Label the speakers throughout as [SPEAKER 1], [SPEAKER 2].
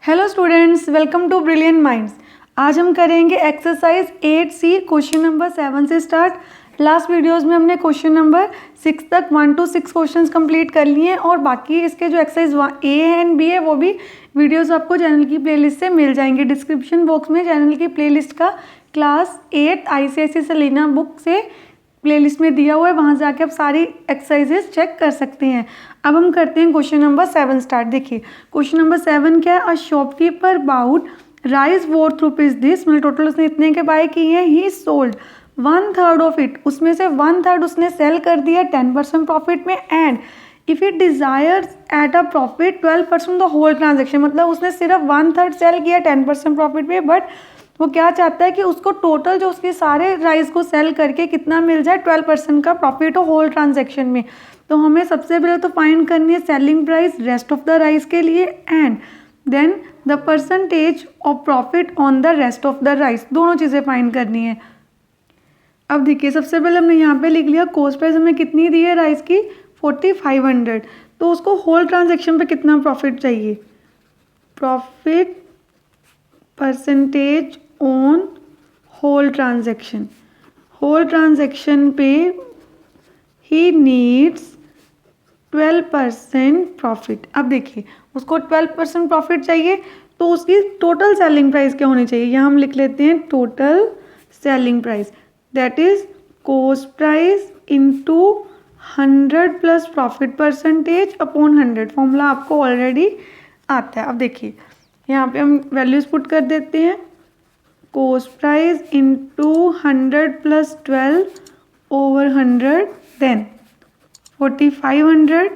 [SPEAKER 1] Hello students, welcome to brilliant minds. आज हम करेंगे एक्सरसाइज 8C क्वेश्चन नंबर 7 से स्टार्ट। लास्ट वीडियोस में हमने क्वेश्चन नंबर 6 तक 1 to 6 क्वेश्चंस कंप्लीट कर लिए हैं और बाकी इसके जो एक्सरसाइज ए एंड बी है वो भी वीडियोस आपको चैनल की प्लेलिस्ट से मिल जाएंगे। डिस्क्रिप्शन बॉक्स में चैनल की प्लेलिस्ट का क्लास 8 ICSE सलीना बुक से प्लेलिस्ट में दिया हुआ है, वहाँ जाके आप सारी एक्सरसाइजेस चेक कर सकते हैं। अब हम करते हैं क्वेश्चन नंबर 7 स्टार्ट। देखिए क्वेश्चन नंबर 7 क्या है, a shopkeeper bought rice worth rupees this, मतलब टोटल उसने इतने के बाय किए हैं। ही सोल्ड 1/3 ऑफ इट, उसमें से 1/3 उसने सेल कर दिया 10% प्रॉफिट में। And if it desires at a profit 12% the whole transaction, मतलब उसने सिर्फ 1/3 सेल किया 10% प्रॉफिट में, बट वो क्या चाहता है कि उसको टोटल जो उसके सारे राइस को सेल करके कितना मिल जाए, 12% का प्रॉफिट हो होल ट्रांजेक्शन में। तो हमें सबसे पहले तो फाइंड करनी है selling price rest of the rice के लिए and then the percentage of profit on the rest of the rice, दोनों चीज़ें फाइंड करनी है। अब देखिए सबसे पहले हमने यहाँ पे लिख लिया कॉस्ट प्राइस हमें कितनी दी है राइस की 4500, तो उसको होल ट्रांजेक्शन पे कितना प्रॉफिट चाहिए, profit percentage on whole transaction, whole transaction पे ही नीड्स 12% प्रॉफिट। अब देखिए उसको 12% प्रॉफिट चाहिए तो उसकी टोटल सेलिंग प्राइस क्या होनी चाहिए, यहाँ हम लिख लेते हैं total selling price, that is cost price into 100 plus profit percentage upon 100। Formula आपको ऑलरेडी आता है। अब देखिए यहाँ पे हम वैल्यूज पुट कर देते हैं, cost price into 100 plus 12 over 100, then 4500,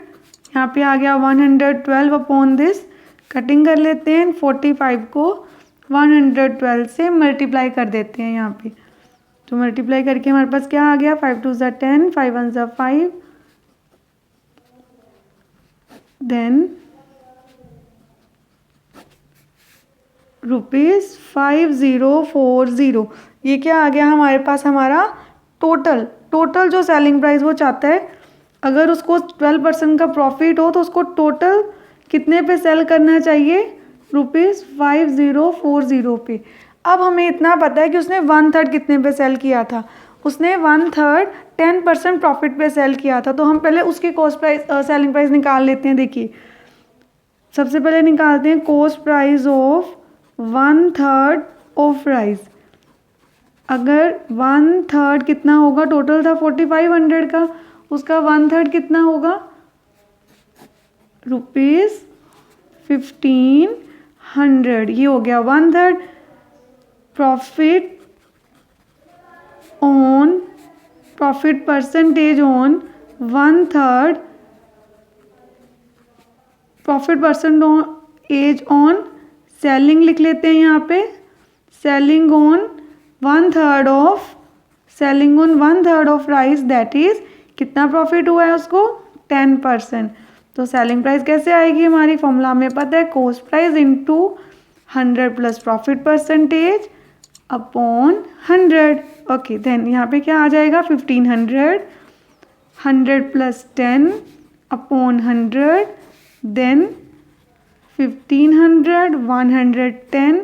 [SPEAKER 1] यहाँ पे आ गया 112 अपॉन दिस, कटिंग कर लेते हैं 45 को 112 से मल्टीप्लाई कर देते हैं यहाँ पे, तो मल्टीप्लाई करके हमारे पास क्या आ गया, 5 2 10, 5 1 5, देन ₹5040। ये क्या आ गया हमारे पास, हमारा टोटल जो सेलिंग प्राइस वो चाहता है, अगर उसको 12% का प्रॉफिट हो तो उसको टोटल कितने पे सेल करना चाहिए, ₹5040 पे। अब हमें इतना पता है कि उसने 1/3 कितने पे सेल किया था, उसने 1/3 10% प्रॉफिट पे सेल किया था, तो हम पहले उसकी कॉस्ट प्राइस सेलिंग प्राइस निकाल लेते हैं। देखिए सबसे पहले निकालते हैं cost price of 1/3 of rice. अगर 1/3 कितना होगा, टोटल था 4500 का, उसका 1/3 कितना होगा, ₹1500। ये हो गया 1/3 profit on, profit percentage on 1/3, profit percentage on selling लिख लेते हैं यहाँ पे, selling on 1/3 of, selling on 1/3 of rice, that is कितना प्रॉफिट हुआ है उसको 10%। तो सेलिंग प्राइस कैसे आएगी हमारी, फॉर्मूला हमें पता है cost price into 100 plus profit percentage upon 100। Okay, then यहाँ पे क्या आ जाएगा 1500, 100 plus 10 upon 100, then 1500, 110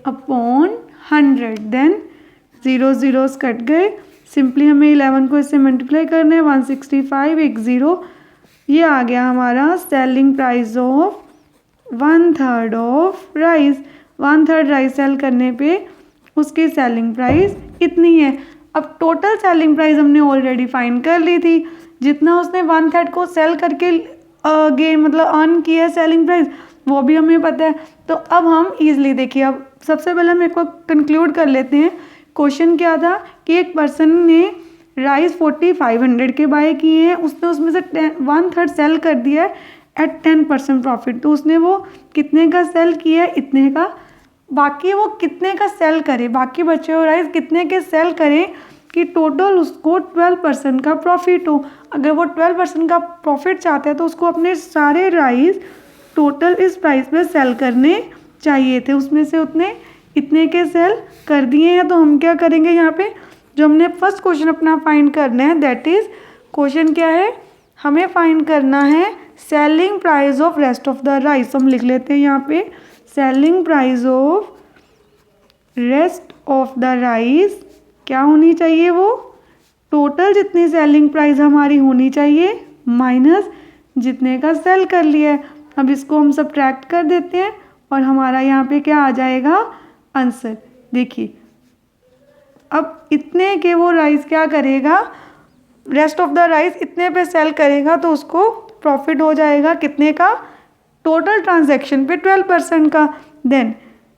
[SPEAKER 1] upon 100, then 0 zeros cut गए, सिंपली हमें 11 को इससे मल्टीप्लाई करना है, 165 एक 0, ये आ गया हमारा selling price of 1/3 of rice. 1/3 rice sell करने पे उसकी सेलिंग प्राइस इतनी है। अब टोटल सेलिंग प्राइस हमने ऑलरेडी फाइंड कर ली थी, जितना उसने 1/3 को सेल करके गेन मतलब अर्न किया है सेलिंग प्राइस, वो भी हमें पता है। तो अब हम इजीली देखिए, अब सबसे पहले हम एक को कंक्लूड कर लेते हैं। क्वेश्चन क्या था कि एक पर्सन ने राइस 4500 के बाय किए हैं, उसने उसमें से 1/3 सेल कर दिया है एट 10% प्रॉफिट, तो उसने वो कितने का सेल किया है, इतने का। बाकी वो कितने का सेल करे, बाकी बचे हुए राइस कितने के सेल करें कि टोटल उसको 12% का प्रॉफिट हो। अगर वो 12% का प्रॉफिट चाहते हैं तो उसको अपने सारे राइस टोटल इस प्राइस पे सेल करने चाहिए थे, उसमें से उतने इतने के सेल कर दिए हैं। तो हम क्या करेंगे, यहाँ पे जो हमने फर्स्ट क्वेश्चन अपना फाइंड करना है, दैट इज क्वेश्चन क्या है, हमें फाइंड करना है selling price of rest of the rice. हम लिख लेते हैं यहाँ पे selling price of rest of the rice क्या होनी चाहिए, वो टोटल जितनी सेलिंग प्राइस हमारी होनी चाहिए माइनस जितने का सेल कर लिया है। अब इसको हम सब्ट्रैक्ट कर देते हैं और हमारा यहाँ पे क्या आ जाएगा, आंसर। देखिए अब इतने के वो राइस क्या करेगा, रेस्ट ऑफ द राइस इतने पे सेल करेगा तो उसको प्रॉफिट हो जाएगा कितने का, टोटल ट्रांजैक्शन पे 12% का। देन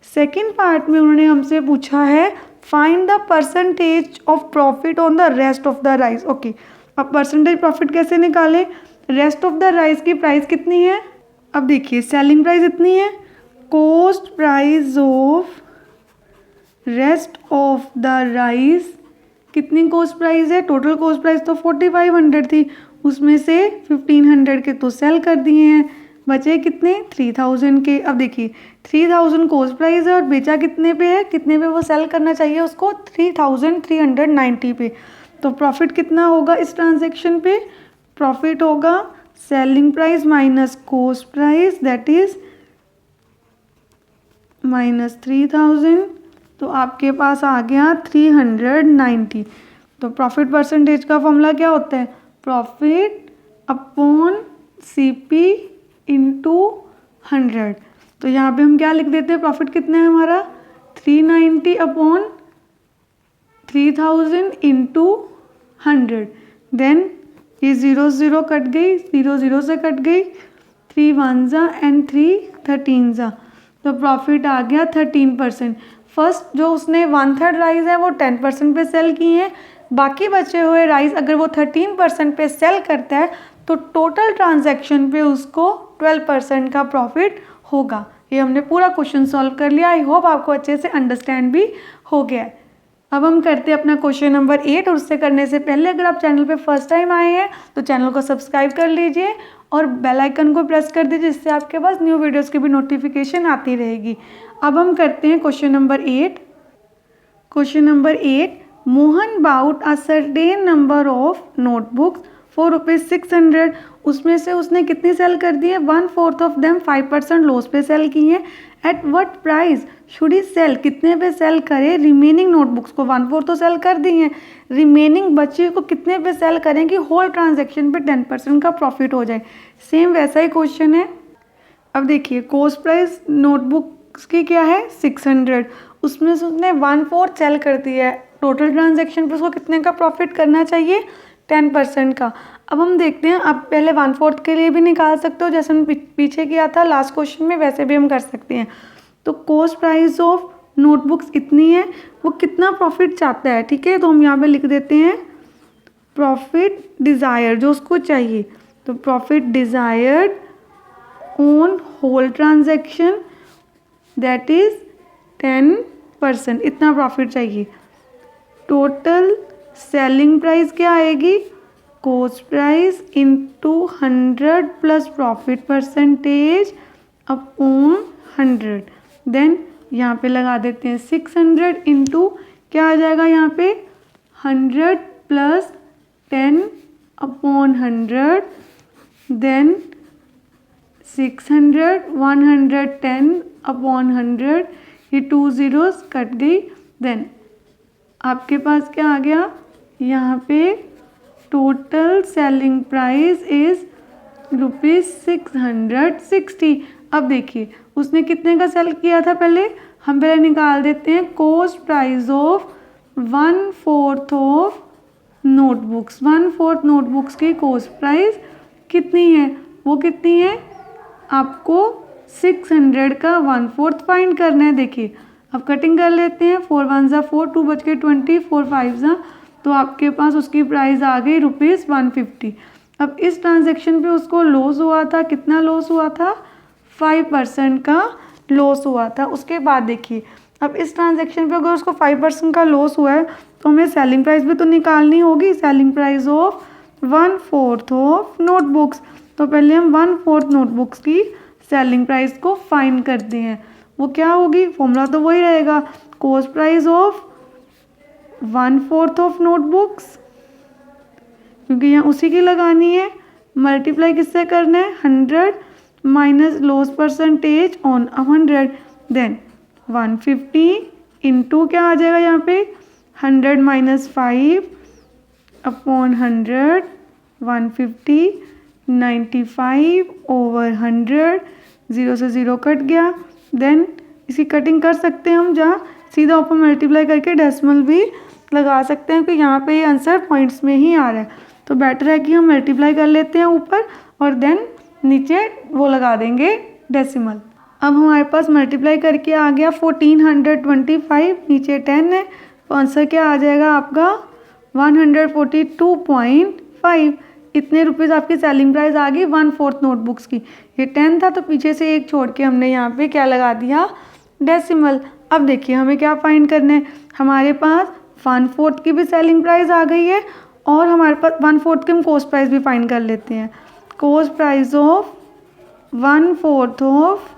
[SPEAKER 1] सेकंड पार्ट में उन्होंने हमसे पूछा है find the percentage of profit on the rest of the rice. Okay, अब परसेंटेज प्रॉफिट कैसे निकालें, रेस्ट ऑफ द राइस की प्राइस कितनी है, अब देखिए सेलिंग प्राइस इतनी है, cost price of rest of the rice कितनी कॉस्ट प्राइस है, टोटल कॉस्ट प्राइस तो 4500 थी, उसमें से 1500 के तो सेल कर दिए हैं, बचे कितने 3000 के। अब देखिए 3000 कॉस्ट प्राइस है और बेचा कितने पे है, कितने पे वो सेल करना चाहिए उसको 3390 पे। तो प्रॉफिट कितना होगा इस ट्रांजेक्शन पे, प्रॉफिट होगा selling price minus cost price that is minus 3000। तो आपके पास आ गया 390। तो प्रॉफिट परसेंटेज का फॉर्मूला क्या होता है, प्रॉफिट अपॉन सीपी इंटू 100। तो यहाँ पे हम क्या लिख देते हैं, प्रॉफिट कितना है हमारा 390 अपॉन 3000 इंटू 100। देन ये 0 कट गई, 0 से कट गई, 3 1 एंड 3 13 तो प्रॉफिट आ गया 13%। फर्स्ट जो उसने 1/3 राइस है वो 10% पे सेल की है, बाकी बचे हुए राइस अगर वो 13% पे सेल करता है तो टोटल ट्रांजैक्शन पे उसको 12% का प्रॉफिट होगा। ये हमने पूरा क्वेश्चन सॉल्व कर लिया। आई होप आपको अच्छे से अंडरस्टैंड भी हो गया है। अब हम करते हैं अपना क्वेश्चन नंबर 8 और उससे करने से पहले अगर आप चैनल पे फर्स्ट टाइम आए हैं तो चैनल को सब्सक्राइब कर लीजिए और बेल आइकन को प्रेस कर दीजिए, जिससे आपके पास न्यू वीडियोस की भी नोटिफिकेशन आती रहेगी। अब हम करते हैं question number 8। Question number 8, Mohan bought a certain number of notebooks for ₹600। उसमें से उसने कितनी सेल कर दी है, 1/4 ऑफ देम 5% लॉस पे सेल की हैं। At what price should he sell, कितने पे सेल करे रिमेनिंग नोटबुक्स को, 1/4 तो सेल कर दी हैं, रिमेनिंग बचे को कितने पे सेल करें कि होल ट्रांजेक्शन पे 10% का प्रॉफिट हो जाए। सेम वैसा ही क्वेश्चन है। अब देखिए कॉस्ट प्राइस नोटबुक्स की क्या है 600, उसमें से उसने 1/4 सेल कर दिया है, टोटल ट्रांजेक्शन पे उसको कितने का प्रॉफिट करना चाहिए 10% का। अब हम देखते हैं, आप पहले 1/4 के लिए भी निकाल सकते हो जैसे हम पीछे किया था लास्ट क्वेश्चन में, वैसे भी हम कर सकते हैं। तो कॉस्ट प्राइस ऑफ नोटबुक्स इतनी है, वो कितना प्रॉफिट चाहता है, ठीक है, तो हम यहाँ पे लिख देते हैं प्रॉफिट डिज़ायर जो उसको चाहिए। तो profit desired on whole transaction that is 10%, इतना प्रॉफिट चाहिए। टोटल सेलिंग प्राइस क्या आएगी, cost price into 100 plus profit percentage upon 100। Then यहाँ पे लगा देते हैं 600 इंटू क्या आ जाएगा यहाँ पे 100 प्लस 10 अपॉन 100। देन 600 110 अपॉन 100, ये 2 zeros कट गई। देन आपके पास क्या आ गया, यहाँ पे टोटल सेलिंग प्राइस इज ₹660। अब देखिए उसने कितने का सेल किया था, पहले हम पहले निकाल देते हैं cost price of 1/4 of notebooks. 1/4 notebooks की कॉस्ट प्राइस कितनी है, वो कितनी है, आपको 600 का 1/4 फाइंड करना है। देखिए अब कटिंग कर लेते हैं, 4 1 4, 2 बच के 20, 4 5 तो आपके पास उसकी प्राइस आ गई ₹150। अब इस ट्रांजेक्शन पे उसको लॉस हुआ था, कितना लॉस हुआ था 5% का लॉस हुआ था। उसके बाद देखिए अब इस ट्रांजेक्शन पे अगर उसको 5% का लॉस हुआ है तो हमें सेलिंग प्राइस भी तो निकालनी होगी, selling price of 1/4 of notebooks. तो पहले हम 1/4 नोटबुक्स की सेलिंग प्राइस को फाइंड करते हैं, वो क्या होगी, फॉर्मूला तो वही रहेगा, cost price of 1/4 of notebooks, क्योंकि यहाँ उसी की लगानी है, मल्टीप्लाई किससे करना है 100 minus loss percentage on 100, then 150 into क्या आ जाएगा यहाँ पे 100 माइनस 5 अपॉन 100, 150, 95 ओवर 100, 0 से 0 कट गया। देन इसकी कटिंग कर सकते हैं हम, जहाँ सीधा ऊपर मल्टीप्लाई करके डेसिमल भी लगा सकते हैं, क्योंकि यहाँ पे ये आंसर पॉइंट्स में ही आ रहा है। तो बेटर है कि हम मल्टीप्लाई कर लेते हैं ऊपर और देन नीचे वो लगा देंगे डेसिमल। अब हमारे पास मल्टीप्लाई करके आ गया 1425, नीचे 10 है, तो आंसर क्या आ जाएगा आपका 142.5। इतने रुपीज़ आपकी सेलिंग प्राइस आ गई 1/4 नोटबुक्स की। ये 10 था तो पीछे से एक छोड़ के हमने यहाँ पे क्या लगा दिया, डेसिमल। अब देखिए हमें क्या फाइंड करना है, हमारे पास 1/4 की भी सेलिंग प्राइस आ गई है और हमारे पास 1/4 की हम कॉस्ट प्राइस भी फाइंड कर लेते हैं। Cost price of 1/4 of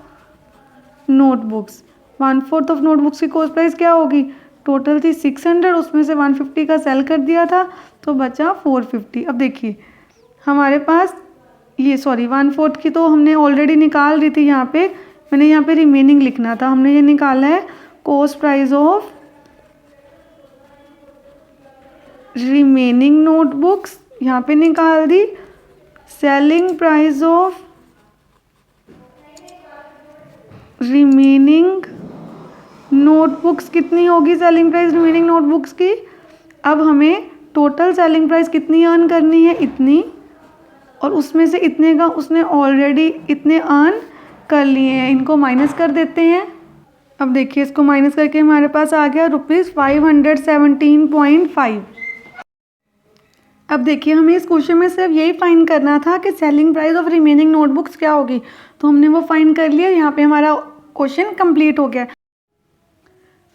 [SPEAKER 1] notebooks, 1/4 of notebooks की कॉस्ट प्राइस क्या होगी, टोटल थी 600, उसमें से 150 का सेल कर दिया था तो बचा 450। अब देखिए हमारे पास ये 1/4 की तो हमने ऑलरेडी निकाल दी थी, यहाँ पे मैंने यहाँ पे रिमेनिंग लिखना था, हमने ये निकाला है cost price of remaining notebooks, यहाँ पे निकाल दी। Selling price of remaining notebooks कितनी होगी, सेलिंग प्राइस रिमेनिंग नोटबुक्स की। अब हमें टोटल सेलिंग प्राइस कितनी अर्न करनी है, इतनी, और उसमें से इतने का उसने ऑलरेडी इतने अर्न कर लिए हैं, इनको माइनस कर देते हैं। अब देखिए इसको माइनस करके हमारे पास आ गया ₹517.5। अब देखिए हमें इस क्वेश्चन में सिर्फ यही फाइंड करना था कि selling price of remaining notebooks क्या होगी, तो हमने वो फाइंड कर लिया। यहाँ पे हमारा क्वेश्चन कंप्लीट हो गया।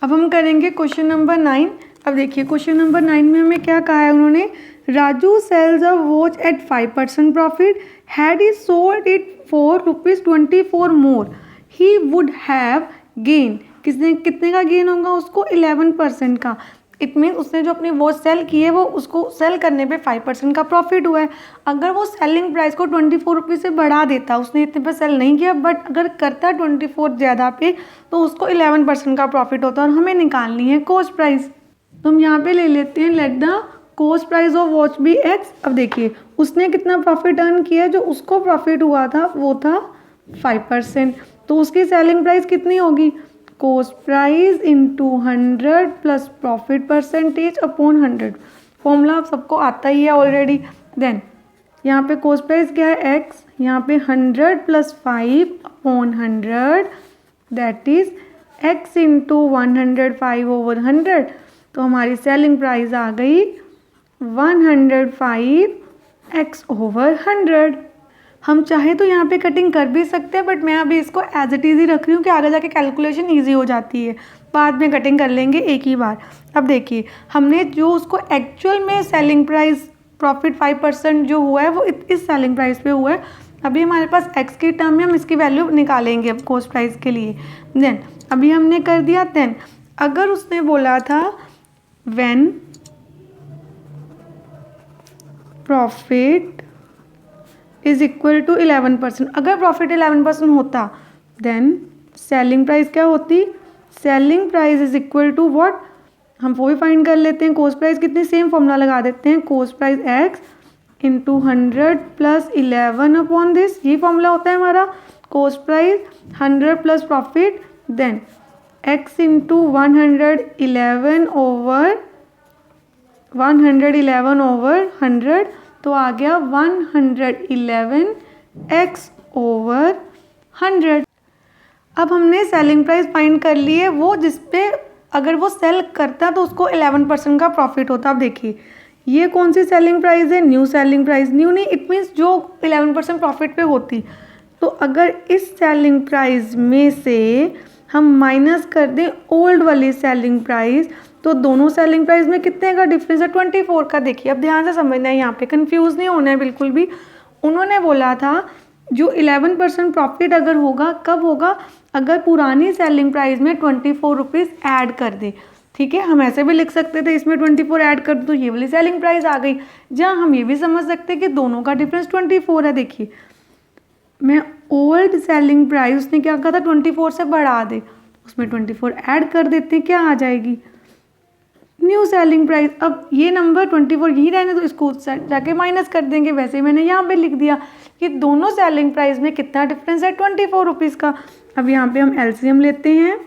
[SPEAKER 1] अब हम करेंगे क्वेश्चन नंबर 9। अब देखिए क्वेश्चन नंबर 9 में हमें क्या कहा है उन्होंने, Raju sells a watch at 5% profit, had he sold it for ₹24 more, he would have gain. कितने का गेन होगा उसको, 11% का। इट मीन उसने जो अपनी वॉच सेल की है वो उसको सेल करने पे 5% का प्रॉफिट हुआ है। अगर वो सेलिंग प्राइस को 24 रुपीज़ से बढ़ा देता, उसने इतने पे सेल नहीं किया, बट अगर करता 24 ज़्यादा पे तो उसको 11% का प्रॉफिट होता है और हमें निकालनी है कॉस्ट प्राइस। तो हम यहाँ पे ले लेते हैं let the cost price of watch be x. अब देखिए उसने कितना प्रॉफिट अर्न किया, जो उसको प्रॉफिट हुआ था वो था 5%, तो उसकी सेलिंग प्राइस कितनी होगी, cost price into 100 plus profit percentage upon 100। Formula आप सबको आता ही है ऑलरेडी। देन यहाँ पे कॉस्ट प्राइस क्या है x, यहाँ पे 100 plus 5 upon 100, that is x into 105 over 100। तो हमारी सेलिंग प्राइस आ गई 105x ओवर 100। हम चाहे तो यहाँ पे कटिंग कर भी सकते हैं, बट मैं अभी इसको एज इट इज़ ही रख रही हूँ कि आगे जाके कैलकुलेशन ईजी हो जाती है, बाद में कटिंग कर लेंगे एक ही बार। अब देखिए हमने जो उसको एक्चुअल में सेलिंग प्राइस प्रॉफिट 5% जो हुआ है वो इस सेलिंग प्राइस पे हुआ है। अभी हमारे पास x की टर्म में हम इसकी वैल्यू निकालेंगे अब कॉस्ट प्राइस के लिए। देन अभी हमने कर दिया। देन अगर उसने बोला था when profit is equal to 11%, अगर प्रॉफिट 11% होता देन सेलिंग प्राइस क्या होती, selling price is equal to what, हम वो भी फाइंड कर लेते हैं। कॉस्ट प्राइस कितनी, सेम फॉर्मूला लगा देते हैं, cost price x into 100 plus 11 upon this, ये फॉर्मूला होता है हमारा cost price 100 plus profit, then x into 111 over 100, तो आ गया 111x ओवर 100। अब हमने सेलिंग प्राइस फाइंड कर ली है, वो जिस पे अगर वो सेल करता तो उसको 11% का प्रॉफिट होता। अब देखिए ये कौन सी सेलिंग प्राइस है, न्यू सेलिंग प्राइस, न्यू नहीं इट मीन्स जो 11% प्रॉफिट पे होती। तो अगर इस सेलिंग प्राइस में से हम माइनस कर दें ओल्ड वाली सेलिंग प्राइस, तो दोनों सेलिंग प्राइस में कितने का डिफरेंस है, 24 का। देखिए अब ध्यान से समझना है, यहाँ पे कंफ्यूज नहीं होना है बिल्कुल भी। उन्होंने बोला था जो 11% प्रॉफिट अगर होगा, कब होगा, अगर पुरानी सेलिंग प्राइस में 24 रुपीज़ ऐड कर दे। ठीक है, हम ऐसे भी लिख सकते थे इसमें 24 ऐड कर दो तो ये वाली सेलिंग प्राइस आ गई। जहाँ हम ये भी समझ सकते हैं कि दोनों का डिफरेंस 24 है। देखिए मैं ओल्ड सेलिंग प्राइस, उसने क्या कहा था 24 से बढ़ा दे, उसमें 24 ऐड कर देते हैं, क्या आ जाएगी न्यू सेलिंग प्राइस। अब ये नंबर 24 यही रहने तो इसको जाके माइनस कर देंगे। वैसे मैंने यहाँ पे लिख दिया कि दोनों सेलिंग प्राइस में कितना डिफरेंस है 24 रुपीज़ का। अब यहाँ पे हम एलसीएम लेते हैं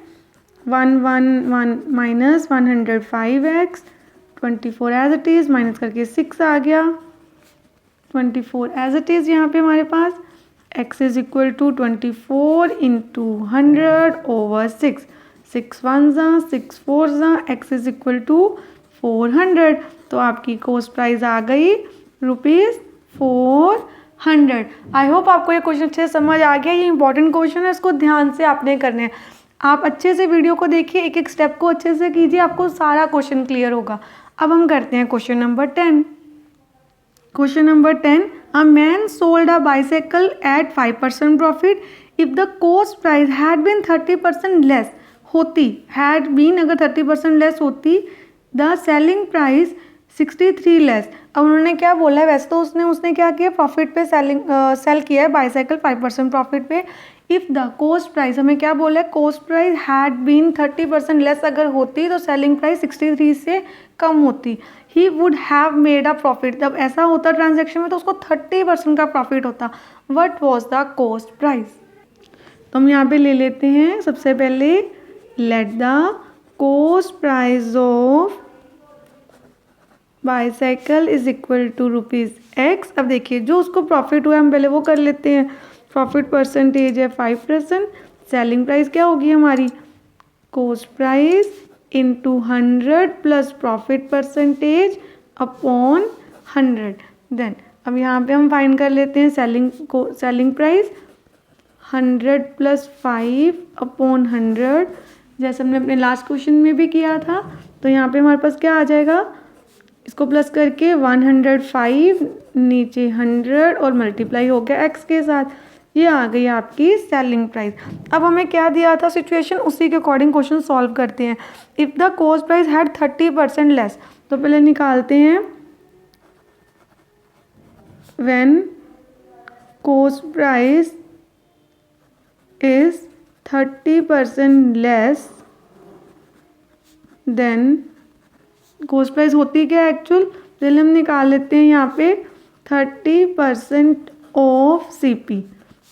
[SPEAKER 1] 111 minus 105x 24 as it is minus करके 6 आ गया 24 एज इट इज़। यहाँ पे हमारे पास x is equal to 24 into 100 over 6, 6 1 6 4 x is equal to 400। तो आपकी कॉस्ट प्राइस आ गई ₹400। आई होप आपको ये क्वेश्चन अच्छे से समझ आ गया। ये इंपॉर्टेंट क्वेश्चन है, इसको ध्यान से आपने करने हैं। आप अच्छे से वीडियो को देखिए, एक एक स्टेप को अच्छे से कीजिए, आपको सारा क्वेश्चन क्लियर होगा। अब हम करते हैं question number 10। Question number 10. A man sold a bicycle at 5% profit if the cost price had been 30% less होती, had been अगर 30% less होती, the selling price 63 less। अब उन्होंने क्या बोला है, वैसे तो उसने क्या किया, प्रॉफिट पे सेल किया है बाईसाइकिल 5% प्रॉफिट पे। इफ़ द कोस्ट प्राइस, हमें क्या बोला है, cost price had been 30% less अगर होती तो सेलिंग प्राइस 63 से कम होती, he would have made a profit. जब ऐसा होता ट्रांजेक्शन में तो उसको 30% का प्रॉफिट होता। What was the cost price. तो हम यहाँ पे ले लेते हैं सबसे पहले, let the cost price of bicycle is equal to ₹x। अब देखिए जो उसको प्रॉफिट हुआ हम पहले वो कर लेते हैं। प्रॉफिट परसेंटेज है 5%, सेलिंग प्राइस क्या होगी हमारी, cost price into 100 plus profit percentage upon 100। Then अब यहाँ पे हम फाइंड कर लेते हैं सेलिंग प्राइस 100 प्लस 5 अपॉन 100, जैसे हमने अपने लास्ट क्वेश्चन में भी किया था। तो यहाँ पे हमारे पास क्या आ जाएगा, इसको प्लस करके 105 नीचे 100 और मल्टीप्लाई हो गया x के साथ, ये आ गई आपकी सेलिंग प्राइस। अब हमें क्या दिया था सिचुएशन, उसी के अकॉर्डिंग क्वेश्चन सॉल्व करते हैं। If the cost price had 30% less, तो पहले निकालते हैं when cost price is 30% less than cost price होती क्या एक्चुअल, पहले हम निकाल लेते हैं यहाँ पे 30% of CP,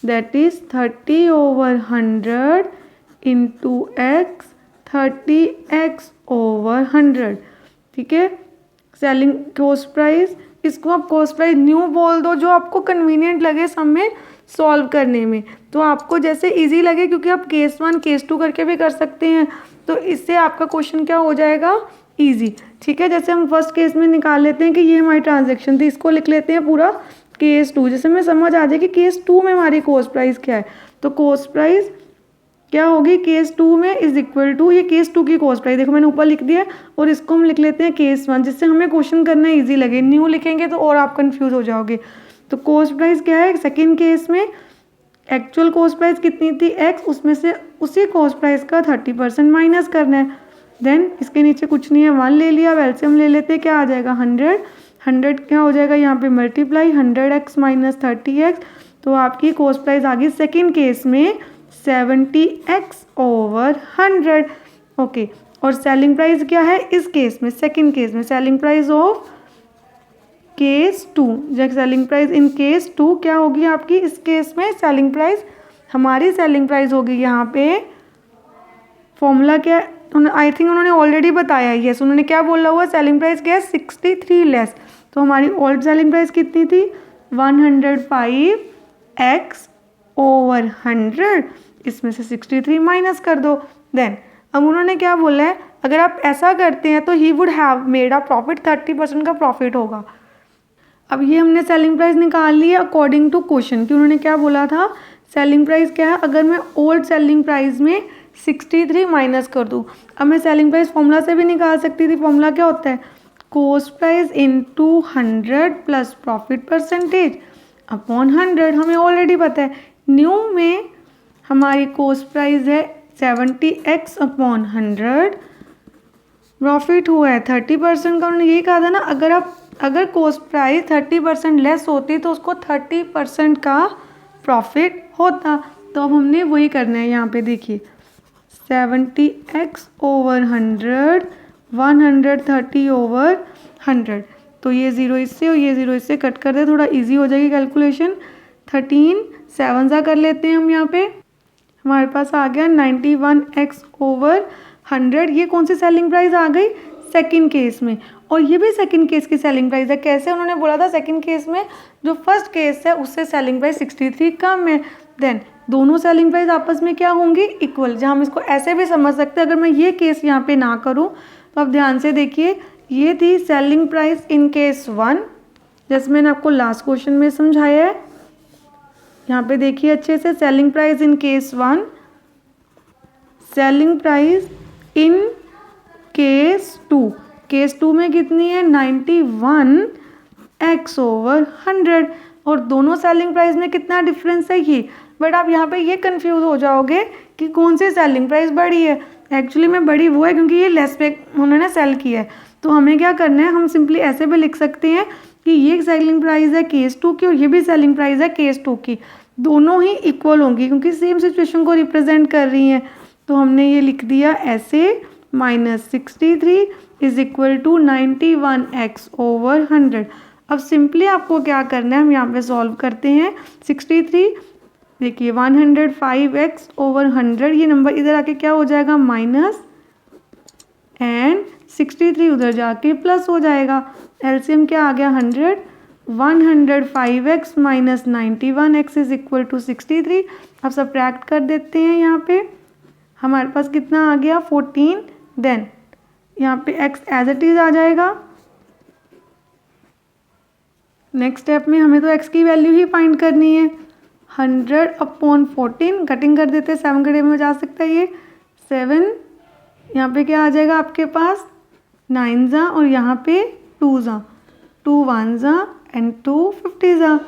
[SPEAKER 1] that is 30/100 into x, 30x over 100। ठीक है, सेलिंग कॉस्ट प्राइस, इसको आप कॉस्ट प्राइस न्यू बोल दो, जो आपको कन्वीनियंट लगे सब में सॉल्व करने में, तो आपको जैसे इजी लगे, क्योंकि आप केस 1 केस 2 करके भी कर सकते हैं, तो इससे आपका क्वेश्चन क्या हो जाएगा, इजी। ठीक है, जैसे हम फर्स्ट केस में निकाल लेते हैं कि ये हमारी ट्रांजैक्शन थी, इसको लिख लेते हैं पूरा केस 2, जैसे हमें समझ आ जाए कि केस 2 में हमारी कॉस्ट प्राइस क्या है। तो कॉस्ट प्राइस क्या होगी केस 2 में इज इक्वल टू, ये केस 2 की कॉस्ट प्राइस देखो मैंने ऊपर लिख दिया, और इसको हम लिख लेते हैं केस 1, जिससे हमें क्वेश्चन करना ईजी लगे। न्यू लिखेंगे तो और आप कंफ्यूज हो जाओगे। तो कॉस्ट प्राइस क्या है, सेकेंड केस में एक्चुअल कॉस्ट प्राइस कितनी थी x, उसमें से उसी कॉस्ट प्राइस का 30% माइनस करना है। देन इसके नीचे कुछ नहीं है, 1 ले लिया, एलसीएम ले लेते हैं, क्या आ जाएगा 100 क्या हो जाएगा यहाँ पे मल्टीप्लाई 100x माइनस 30x, तो आपकी कॉस्ट प्राइस आ गई सेकेंड केस में 70x ओवर 100। ओके, और सेलिंग प्राइस क्या है इस केस में, सेकेंड केस में सेलिंग प्राइस ऑफ केस 2, जब सेलिंग प्राइस इन केस 2 क्या होगी आपकी, इस केस में सेलिंग प्राइस, हमारी सेलिंग प्राइस होगी यहाँ पे, फॉर्मूला क्या, आई थिंक उन्होंने ऑलरेडी बताया है, यस उन्होंने क्या बोला हुआ, सेलिंग प्राइस क्या है 63 लेस, तो हमारी ओल्ड सेलिंग प्राइस कितनी थी 105x ओवर 100, इसमें से 63 माइनस कर दो। देन अब उन्होंने क्या बोला है, अगर आप ऐसा करते हैं तो ही would have made a profit, 30% का प्रॉफिट होगा। अब ये हमने सेलिंग प्राइस निकाल ली है अकॉर्डिंग टू क्वेश्चन, कि उन्होंने क्या बोला था, सेलिंग प्राइस क्या है, अगर मैं ओल्ड सेलिंग प्राइस में 63 माइनस कर दूँ, अब मैं सेलिंग प्राइस फॉर्मूला से भी निकाल सकती थी। फॉर्मूला क्या होता है, cost price into 100 plus profit percentage upon 100, हमें ऑलरेडी पता है। न्यू में हमारी कॉस्ट प्राइस है 70x अपॉन 100, प्रॉफिट हुआ है 30% का। उन्होंने यही कहा था ना, अगर कॉस्ट प्राइस 30% लेस होती तो उसको 30% का प्रॉफिट होता। तो अब हमने वही करना है, यहाँ पे देखिए 70x ओवर 100, 130 ओवर 100। तो ये 0 इससे और ये 0 इससे कट कर दे, थोड़ा इजी हो जाएगी कैलकुलेशन। 13 7 सा कर लेते हैं हम, यहाँ पे हमारे पास आ गया 91x ओवर 100। ये कौन सी सेलिंग प्राइस आ गई? सेकंड केस में, और ये भी सेकंड केस की सेलिंग प्राइस है। कैसे? उन्होंने बोला था सेकंड केस में जो फर्स्ट केस है उससे सेलिंग प्राइस 63 कम है। देन दोनों सेलिंग प्राइस आपस में क्या होंगी? इक्वल। जहाँ हम इसको ऐसे भी समझ सकते हैं, अगर मैं ये केस यहाँ पे ना करूँ तो आप ध्यान से देखिए, ये थी सेलिंग प्राइस इन केस 1, जैसे मैंने आपको लास्ट क्वेश्चन में समझाया है। यहाँ पे देखिए अच्छे से, selling price in case 1, selling price in case 2। Case 2 में कितनी है? 91x over 100। और दोनों सेलिंग प्राइस में कितना डिफरेंस है? ये। बट आप यहाँ पे ये कंफ्यूज हो जाओगे कि कौन सी सेलिंग प्राइस बड़ी है। एक्चुअली में बड़ी वो है क्योंकि ये लेस पे उन्होंने सेल किया है। तो हमें क्या करना है, हम सिंपली ऐसे भी लिख सकते हैं कि ये सेलिंग प्राइस है केस 2 की और ये भी सेलिंग प्राइस है केस 2 की। दोनों ही इक्वल होंगी क्योंकि सेम सिचुएशन को रिप्रेजेंट कर रही हैं। तो हमने ये लिख दिया ऐसे, -63 is equal to 91x over 100। अब सिंपली आपको क्या करना है, हम यहाँ पे सॉल्व करते हैं। 63 देखिए 105x ओवर 100, ये नंबर इधर आके क्या हो जाएगा? माइनस, एंड 63 उधर जाके प्लस हो जाएगा। एलसीएम क्या आ गया? 100। 105x minus 91x is equal to 63। अब सब्ट्रैक्ट कर देते हैं, यहाँ पे हमारे पास कितना आ गया? 14। देन यहाँ पे x एज इट इज आ जाएगा। नेक्स्ट स्टेप में हमें तो x की वैल्यू ही फाइंड करनी है। 100/14, कटिंग कर देते हैं, 7 के में जा सकता है ये 7। यहाँ पे क्या आ जाएगा आपके पास? 9 जा, और यहाँ पे 2 जा, 2 1 जा एंड 2 50 जा।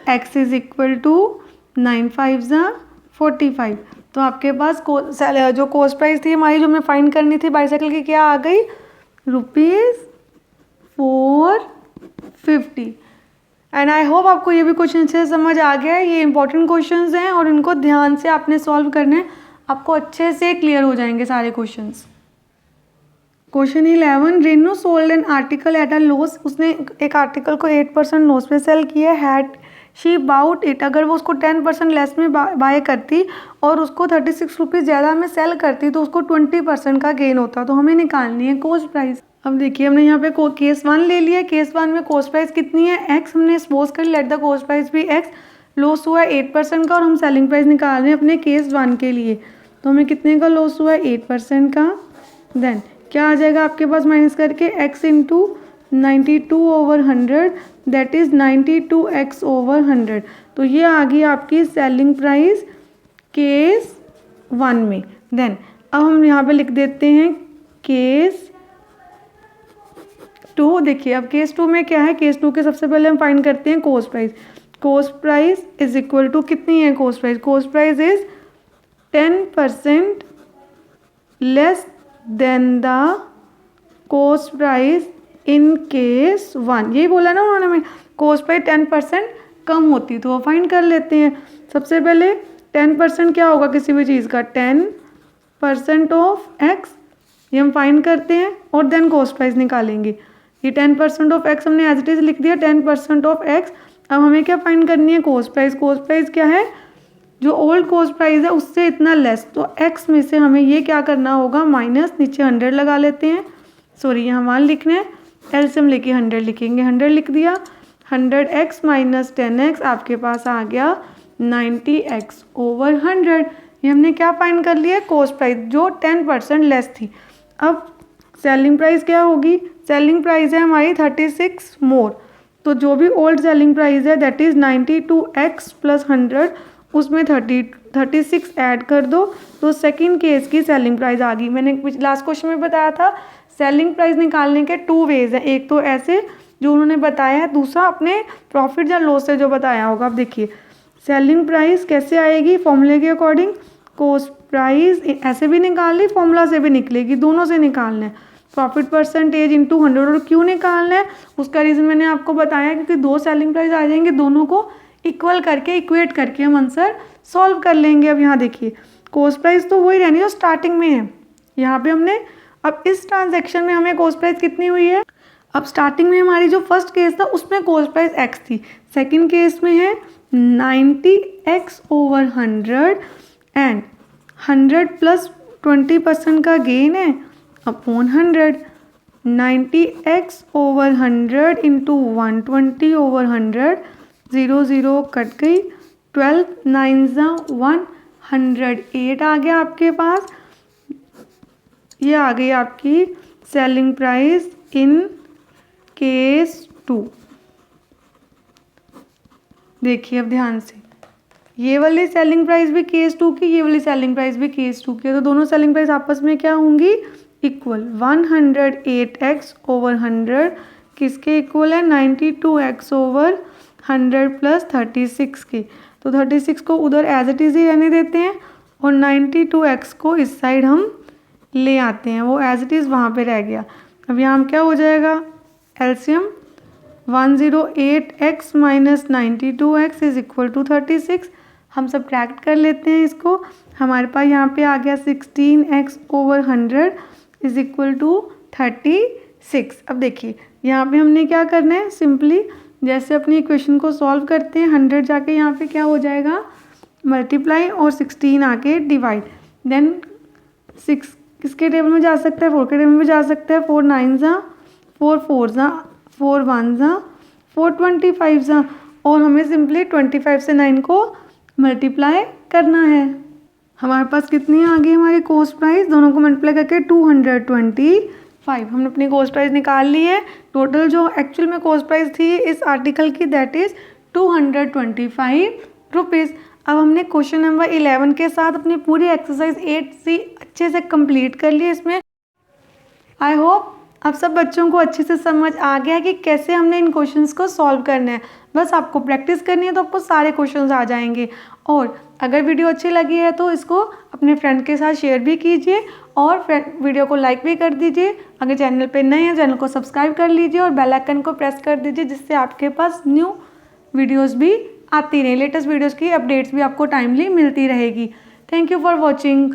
[SPEAKER 1] x इज इक्वल टू 9 5 जा 45। तो आपके पास जो कॉस्ट प्राइस थी हमारी, जो हमें फाइंड करनी थी बाईसाइकिल की, क्या आ गई? ₹450। एंड आई होप आपको ये भी क्वेश्चन से समझ आ गया है। ये इंपॉर्टेंट क्वेश्चंस हैं और इनको ध्यान से आपने सॉल्व करने हैं, आपको अच्छे से क्लियर हो जाएंगे सारे questions. Question 11, Renu sold an article at a loss. उसने एक आर्टिकल को 8% लॉस पे सेल किया। हैड शी बाउट इट, अगर वो उसको 10% लेस में बाय करती और उसको 36 रुपीज़ ज़्यादा में सेल करती तो उसको 20% का गेन होता। तो हमें निकालनी है कॉस्ट प्राइस। अब देखिए हमने यहाँ पे केस 1 ले लिया। केस 1 में कॉस्ट प्राइस कितनी है? x। हमने सपोज कर लेट द कॉस्ट प्राइस भी x। लॉस हुआ है 8% का और हम सेलिंग प्राइस निकाल रहे हैं अपने केस 1 के लिए। तो हमें कितने का लॉस हुआ है? 8% का। देन क्या आ जाएगा आपके पास माइनस करके? x into 92 over 100, that is 92x over 100। तो ये आ गई आपकी सेलिंग प्राइस केस 1 में। देन अब हम यहाँ पे लिख देते हैं केस 2। देखिए अब केस 2 में क्या है? केस 2 के सबसे पहले हम फाइंड करते हैं cost price. Cost price is equal to कितनी है cost price? Cost price is 10% less than the cost price in case 1। यही बोला ना उन्होंने हमें, कॉस्ट प्राइस 10% कम होती, तो वो फाइंड कर लेते हैं। सबसे पहले 10% क्या होगा किसी भी चीज़ का? 10% ऑफ x, ये हम फाइंड करते हैं और देन कॉस्ट प्राइस निकालेंगे। ये 10% ऑफ x हमने एज इट इज लिख दिया, 10% ऑफ x। अब हमें क्या फाइंड करनी है? Cost price. कॉस्ट प्राइस क्या है? जो ओल्ड कॉस्ट प्राइस है उससे इतना लेस। तो x में से हमें ये क्या करना होगा? माइनस, नीचे 100 लगा लेते हैं, सॉरी यहाँ 1 लिखना है, एलसीएम लेके 100 लिखेंगे। 100 लिख दिया। 100x माइनस 10x आपके पास आ गया 90x ओवर 100। ये हमने क्या फाइंड कर लिया? कॉस्ट प्राइस जो 10% लेस थी। अब सेलिंग प्राइस क्या होगी? सेलिंग प्राइस है हमारी 36 मोर। तो जो भी ओल्ड सेलिंग प्राइस है दैट इज़ 92x प्लस 100, उसमें 36 ऐड कर दो तो सेकंड केस की सेलिंग प्राइस आ गई। मैंने लास्ट क्वेश्चन में बताया था सेलिंग प्राइस निकालने के 2 वेज हैं। एक तो ऐसे जो उन्होंने बताया है, दूसरा अपने प्रॉफिट या लॉस से जो बताया होगा। अब देखिए सेलिंग प्राइस कैसे आएगी? फॉर्मूले के अकॉर्डिंग। कॉस्ट प्राइस ऐसे भी निकाल ली, फॉर्मूला से भी निकलेगी, दोनों से निकालना है। Profit percentage into 100। और क्यों निकालना है उसका रीज़न मैंने आपको बताया, क्योंकि 2 सेलिंग प्राइस आ जाएंगे, दोनों को इक्वल करके इक्वेट करके हम आंसर सॉल्व कर लेंगे। अब यहाँ देखिए कॉस्ट प्राइस तो वही रहनी है जो स्टार्टिंग में है। यहाँ पे हमने अब इस ट्रांजैक्शन में हमें कॉस्ट प्राइस कितनी हुई है, अब स्टार्टिंग में हमारी जो फर्स्ट केस था उसमें कॉस्ट प्राइस x थी, सेकंड केस में है 90x/100 एंड 100 प्लस 20% का गेन है अपॉन 100, 90x/100 इंटू 120/100, 0 0 कट गई, 12 9 108 आ गया आपके पास। ये आ गई आपकी सेलिंग प्राइस इन केस 2। देखिए अब ध्यान से, ये वाली सेलिंग प्राइस भी केस 2 की, ये वाली सेलिंग प्राइस भी केस 2 की, तो दोनों सेलिंग प्राइस आपस में क्या होंगी, इक्वल। 108x/100 किसके इक्वल है, 92x/100 प्लस 36 की, तो 36 को उधर एज इट इज़ ही रहने देते हैं और 92x को इस साइड हम ले आते हैं, वो एज इट इज़ वहाँ पे रह गया। अब यहाँ क्या हो जाएगा, LCM 108x minus 92x is equal to 36। हम सब्ट्रैक्ट कर लेते हैं इसको, हमारे पास यहाँ पे आ गया 16x/100 इज इक्वल टू 36। अब देखिए यहाँ पे हमने क्या करना है, सिंपली जैसे अपनी इक्वेशन को सॉल्व करते हैं, 100 जाके यहाँ पे क्या हो जाएगा मल्टीप्लाई और 16 आके डिवाइड, देन 6 किसके टेबल में जा सकता है, 4 के टेबल में जा सकता है, 4 9 4 4 4 1 4 25 और हमें सिंपली 25 से 9 को मल्टीप्लाई करना है। हमारे पास कितनी आ गई हमारी कॉस्ट प्राइस, दोनों को मल्टीप्लाई करके 225। हमने अपनी कॉस्ट प्राइस निकाल ली है। टोटल जो एक्चुअल में कॉस्ट प्राइस थी इस आर्टिकल की दैट इज़ 225 रुपीज़। अब हमने क्वेश्चन नंबर 11 के साथ अपनी पूरी एक्सरसाइज 8C अच्छे से कंप्लीट कर ली। इसमें आई होप आप सब बच्चों को अच्छे से समझ आ गया कि कैसे हमने इन क्वेश्चंस को सॉल्व करना है। बस आपको प्रैक्टिस करनी है तो आपको सारे क्वेश्चंस आ जाएंगे। और अगर वीडियो अच्छी लगी है तो इसको अपने फ्रेंड के साथ शेयर भी कीजिए और वीडियो को लाइक भी कर दीजिए। अगर चैनल पे नए हैं चैनल को सब्सक्राइब कर लीजिए और बेल आइकन को प्रेस कर दीजिए, जिससे आपके पास न्यू वीडियोज़ भी आती रहे, लेटेस्ट वीडियोज़ की अपडेट्स भी आपको टाइमली मिलती रहेगी। Thank you for watching.